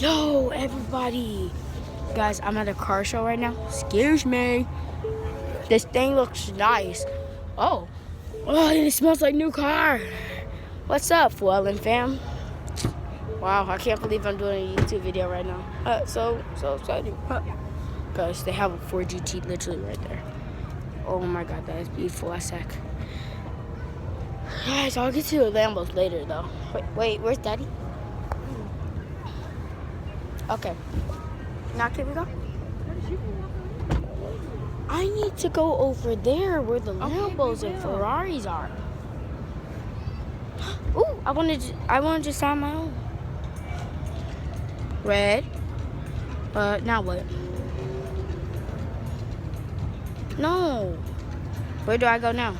Yo, everybody. Guys, I'm at a car show right now. Excuse me. This thing looks nice. Oh, and it smells like new car. What's up, Fuellen fam? Wow, I can't believe I'm doing a YouTube video right now. So exciting. Guys, they have a 4GT literally right there. Oh my god, that is beautiful as heck. Guys, I'll get to the Lambos later though. Wait, where's Daddy? Okay. Now can we go? I need to go over there where the Lambos and Ferraris are. Ooh, I want to just have my own. Red. Now what? No. Where do I go now?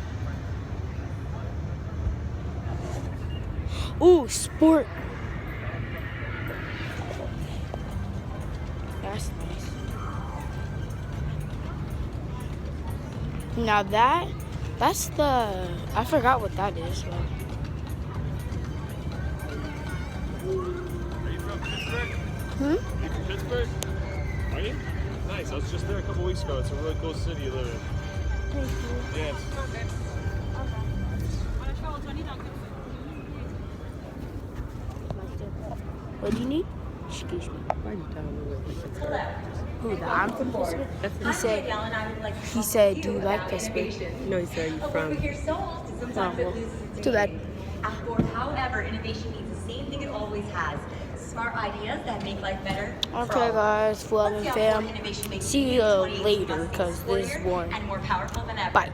Ooh, sport. That's nice. Now that's the, I forgot what that is. But. Are you from Pittsburgh? Hmm? You from Pittsburgh? Are you? Nice. I was just there a couple weeks ago. It's a really cool city you live in. Thank you. Yes. What do you need? Excuse me. Who, the I'm from Pittsburgh? He said, do you like Pittsburgh? No, he said you from. Too bad. However, innovation means the same thing it always has. Smart ideas that make life better. Okay, guys, Fuellen fam. See you later, because this is boring. And more powerful than ever. Bye.